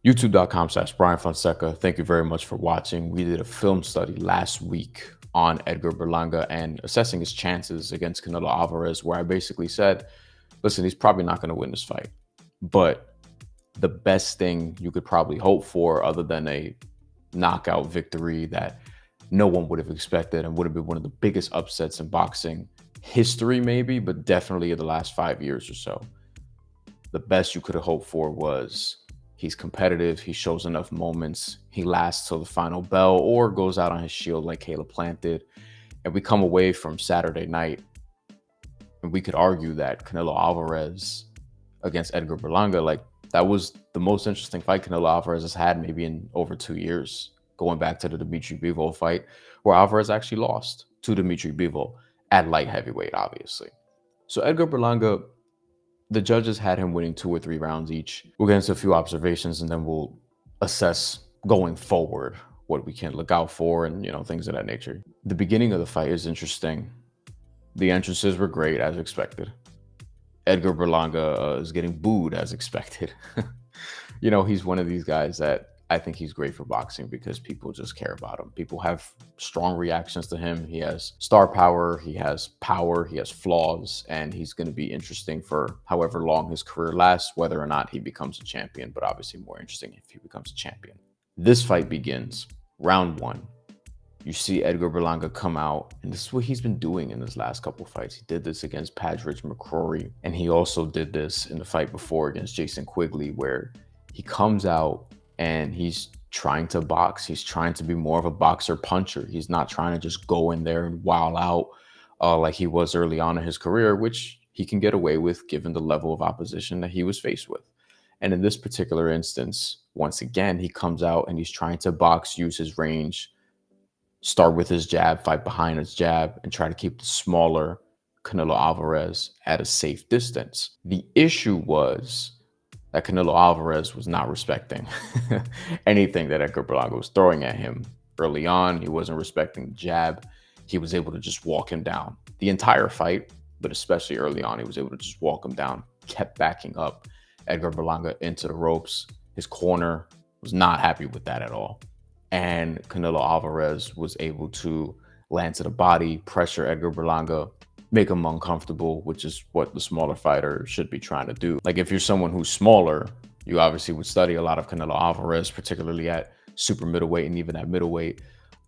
YouTube.com/Bryan Fonseca. Thank you very much for watching. We did a film study last week on Edgar Berlanga and assessing his chances against Canelo Alvarez, where I basically said, listen, he's probably not going to win this fight. But the best thing you could probably hope for, other than a knockout victory that no one would have expected and would have been one of the biggest upsets in boxing history, maybe, but definitely in the last 5 years or so. The best you could have hoped for was he's competitive, he shows enough moments, he lasts till the final bell or goes out on his shield like Caleb Plant did. And we come away from Saturday night and we could argue that Canelo Alvarez against Edgar Berlanga, like, that was the most interesting fight Canelo Alvarez has had maybe in over 2 years, going back to the Dimitri Bivol fight, where Alvarez actually lost to Dimitri Bivol at light heavyweight, obviously. So Edgar Berlanga, the judges had him winning 2 or 3 rounds each. We'll get into a few observations and then we'll assess going forward what we can look out for and, things of that nature. The beginning of the fight is interesting. The entrances were great, as expected. Edgar Berlanga is getting booed as expected. He's one of these guys that I think he's great for boxing because people just care about him. People have strong reactions to him. He has star power, he has flaws, and he's going to be interesting for however long his career lasts, whether or not he becomes a champion, but obviously more interesting if he becomes a champion. This fight begins, round 1. You see Edgar Berlanga come out, and this is what he's been doing in his last couple fights. He did this against Padridge McCrory, and he also did this in the fight before against Jason Quigley, where he comes out and he's trying to box. He's trying to be more of a boxer puncher. He's not trying to just go in there and wow out like he was early on in his career, which he can get away with given the level of opposition that he was faced with. And in this particular instance, once again, he comes out and he's trying to box, use his range, start with his jab, fight behind his jab, and try to keep the smaller Canelo Alvarez at a safe distance. The issue was that Canelo Alvarez was not respecting anything that Edgar Berlanga was throwing at him early on. He wasn't respecting the jab. He was able to just walk him down the entire fight, but especially early on, he was able to just walk him down, kept backing up Edgar Berlanga into the ropes. His corner was not happy with that at all. And Canelo Alvarez was able to land to the body, pressure Edgar Berlanga, make him uncomfortable, which is what the smaller fighter should be trying to do. Like, if you're someone who's smaller, you obviously would study a lot of Canelo Alvarez, particularly at super middleweight and even at middleweight,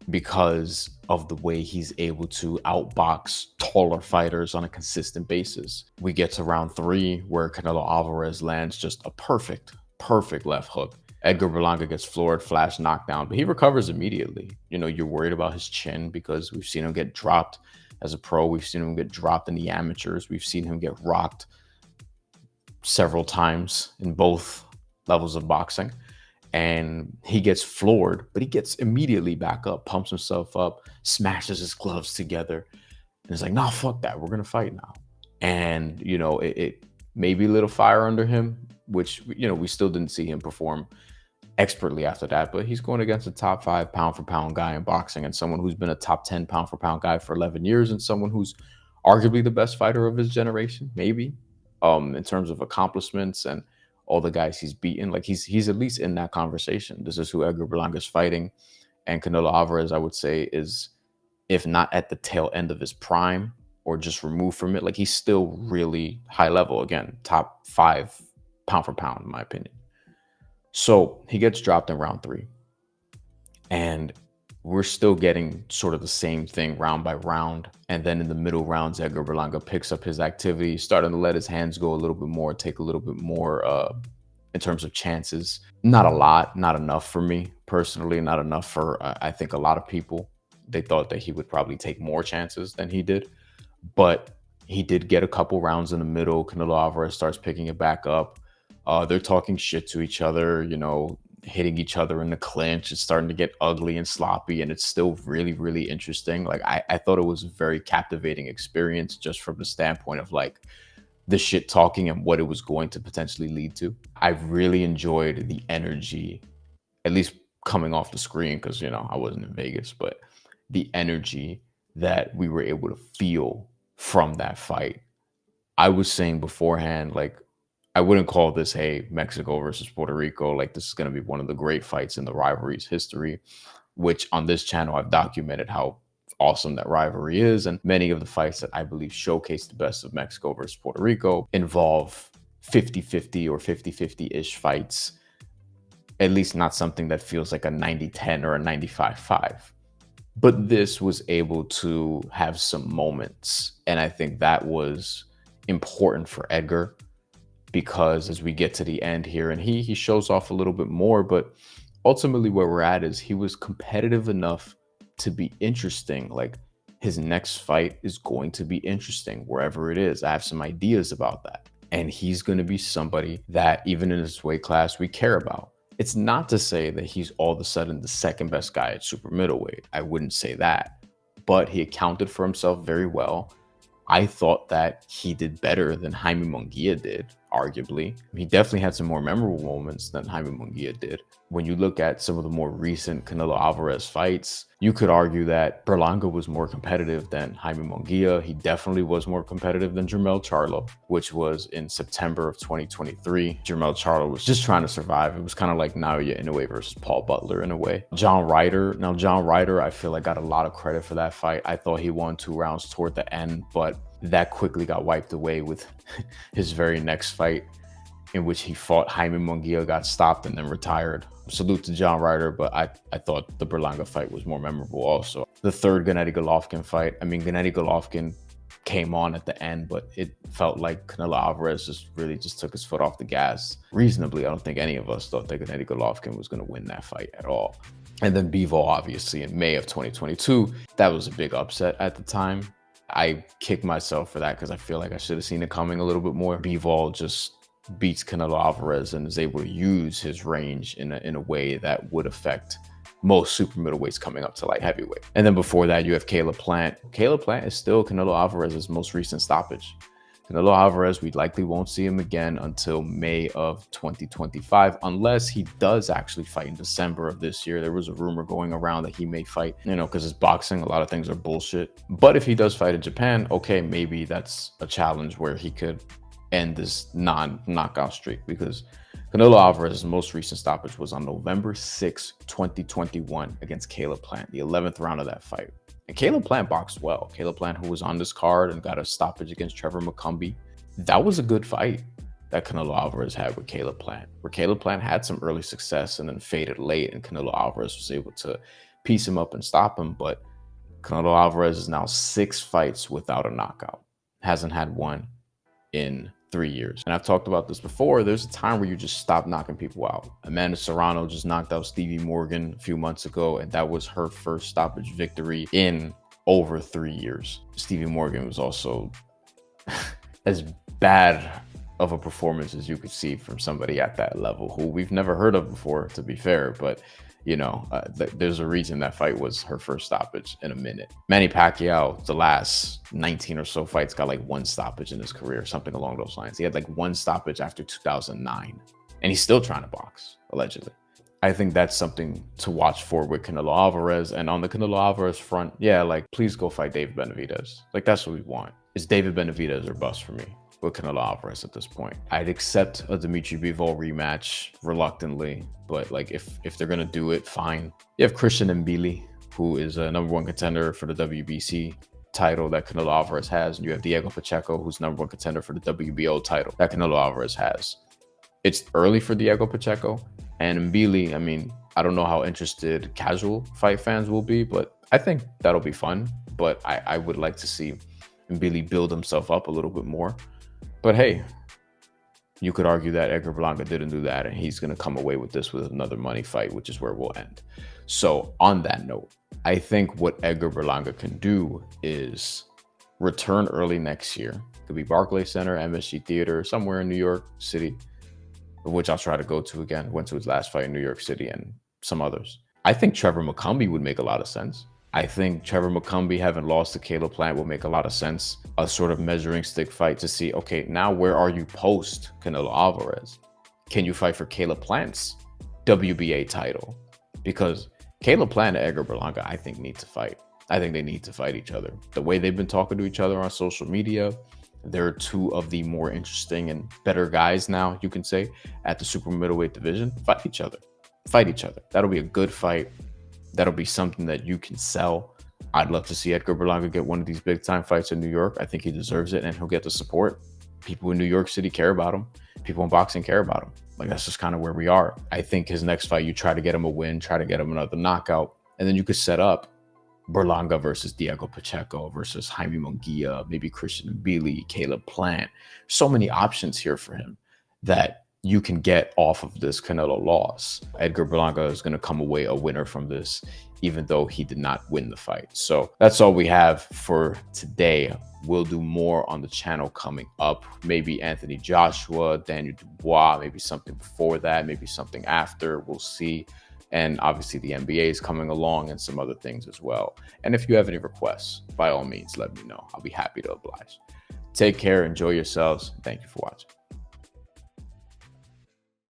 because of the way he's able to outbox taller fighters on a consistent basis. We get to round 3 where Canelo Alvarez lands just a perfect left hook. Edgar Berlanga gets floored, flash knockdown, but he recovers immediately. You're worried about his chin because we've seen him get dropped as a pro. We've seen him get dropped in the amateurs. We've seen him get rocked several times in both levels of boxing. And he gets floored, but he gets immediately back up, pumps himself up, smashes his gloves together. And it's like, nah, fuck that. We're going to fight now. And, it maybe lit a fire under him, which, we still didn't see him perform expertly after that, but he's going against a top 5 pound for pound guy in boxing and someone who's been a top 10 pound for pound guy for 11 years and someone who's arguably the best fighter of his generation, maybe, in terms of accomplishments and all the guys he's beaten. Like, he's at least in that conversation. This is who Edgar Berlanga is fighting. And Canelo Alvarez, I would say, is, if not at the tail end of his prime or just removed from it, like, he's still really high level. Again, top 5 pound for pound, in my opinion. So he gets dropped in round 3. And we're still getting sort of the same thing round by round. And then in the middle rounds, Edgar Berlanga picks up his activity, starting to let his hands go a little bit more, take a little bit more in terms of chances. Not a lot, not enough for me personally, not enough for, I think, a lot of people. They thought that he would probably take more chances than he did. But he did get a couple rounds in the middle. Canelo Alvarez starts picking it back up. They're talking shit to each other, hitting each other in the clinch. It's starting to get ugly and sloppy, and it's still really, really interesting. Like, I thought it was a very captivating experience just from the standpoint of, like, the shit talking and what it was going to potentially lead to. I really enjoyed the energy, at least coming off the screen, because, I wasn't in Vegas, but the energy that we were able to feel from that fight. I was saying beforehand, like, I wouldn't call this, hey, Mexico versus Puerto Rico. Like, this is going to be one of the great fights in the rivalry's history, which on this channel, I've documented how awesome that rivalry is. And many of the fights that I believe showcase the best of Mexico versus Puerto Rico involve 50-50 or 50-50-ish fights, at least not something that feels like a 90-10 or a 95-5. But this was able to have some moments. And I think that was important for Edgar, because as we get to the end here, and he shows off a little bit more, but ultimately where we're at is he was competitive enough to be interesting. Like, his next fight is going to be interesting wherever it is. I have some ideas about that. And he's going to be somebody that even in his weight class we care about. It's not to say that he's all of a sudden the second best guy at super middleweight. I wouldn't say that, but he accounted for himself very well. I thought that he did better than Jaime Munguia did, arguably. He definitely had some more memorable moments than Jaime Munguia did. When you look at some of the more recent Canelo Alvarez fights, you could argue that Berlanga was more competitive than Jaime Munguia. He definitely was more competitive than Jermell Charlo, which was in September of 2023. Jermell Charlo was just trying to survive. It was kind of like Naoya Inoue versus Paul Butler in a way. John Ryder, I feel like got a lot of credit for that fight. I thought he won 2 rounds toward the end, but that quickly got wiped away with his very next fight, in which he fought Jaime Munguia, got stopped, and then retired. Salute to John Ryder, but I thought the Berlanga fight was more memorable also. The third Gennady Golovkin fight, I mean, Gennady Golovkin came on at the end, but it felt like Canelo Alvarez just took his foot off the gas reasonably. I don't think any of us thought that Gennady Golovkin was going to win that fight at all. And then Bivol, obviously, in May of 2022, that was a big upset at the time. I kick myself for that because I feel like I should have seen it coming a little bit more. Bivol just beats Canelo Alvarez and is able to use his range in a way that would affect most super middleweights coming up to light heavyweight. And then before that, you have Caleb Plant. Caleb Plant is still Canelo Alvarez's most recent stoppage. Canelo Alvarez, we likely won't see him again until May of 2025, unless he does actually fight in December of this year. There was a rumor going around that he may fight, because it's boxing, a lot of things are bullshit. But if he does fight in Japan, okay, maybe that's a challenge where he could end this non-knockout streak, because Canelo Alvarez's most recent stoppage was on November 6, 2021 against Caleb Plant, the 11th round of that fight. And Caleb Plant boxed well. Caleb Plant, who was on this card and got a stoppage against Trevor McCumbee. That was a good fight that Canelo Alvarez had with Caleb Plant, where Caleb Plant had some early success and then faded late, and Canelo Alvarez was able to piece him up and stop him. But Canelo Alvarez is now 6 fights without a knockout. Hasn't had one in 3 years. And I've talked about this before. There's a time where you just stop knocking people out. Amanda Serrano just knocked out Stevie Morgan a few months ago, and that was her first stoppage victory in over 3 years. Stevie Morgan was also as bad of a performance as you could see from somebody at that level, who we've never heard of before, to be fair. But there's a reason that fight was her first stoppage in a minute. Manny Pacquiao, the last 19 or so fights, got like 1 stoppage in his career, something along those lines. He had like 1 stoppage after 2009, and he's still trying to box, allegedly. I think that's something to watch for with Canelo Alvarez. And on the Canelo Alvarez front, yeah, like, please go fight David Benavidez. Like, that's what we want. It's David Benavidez or bust for me with Canelo Alvarez at this point. I'd accept a Dimitri Bivol rematch reluctantly, but like, if they're gonna do it, fine. You have Christian Mbili, who is a #1 contender for the WBC title that Canelo Alvarez has, and you have Diego Pacheco, who's #1 contender for the WBO title that Canelo Alvarez has. It's early for Diego Pacheco, and Mbili, I mean, I don't know how interested casual fight fans will be, but I think that'll be fun. But I would like to see Mbili build himself up a little bit more. But hey, you could argue that Edgar Berlanga didn't do that, and he's going to come away with this with another money fight, which is where we'll end. So on that note, I think what Edgar Berlanga can do is return early next year. It could be Barclays Center, MSG Theater, somewhere in New York City, which I'll try to go to again. Went to his last fight in New York City and some others. I think Trevor McCumbee would make a lot of sense. I think Trevor McCumbee, having lost to Caleb Plant, will make a lot of sense. A sort of measuring stick fight to see, okay, now where are you post Canelo Alvarez? Can you fight for Caleb Plant's WBA title? Because Caleb Plant and Edgar Berlanga, I think, need to fight. I think they need to fight each other. The way they've been talking to each other on social media, They're two of the more interesting and better guys now, you can say, at the super middleweight division. Fight each other. Fight each other. That'll be a good fight. That'll be something that you can sell. I'd love to see Edgar Berlanga get one of these big time fights in New York. I think he deserves it, and he'll get the support. People in New York City care about him. People in boxing care about him. Like, that's just kind of where we are. I think his next fight, you try to get him a win, try to get him another knockout, and then you could set up Berlanga versus Diego Pacheco versus Jaime Munguia, maybe Christian Mbili, Caleb Plant. So many options here for him that you can get off of this Canelo loss. Edgar Berlanga is going to come away a winner from this, even though he did not win the fight. So that's all we have for today. We'll do more on the channel coming up. Maybe Anthony Joshua, Daniel Dubois, maybe something before that, maybe something after. We'll see. And obviously the NBA is coming along and some other things as well. And if you have any requests, by all means, let me know. I'll be happy to oblige. Take care. Enjoy yourselves. Thank you for watching.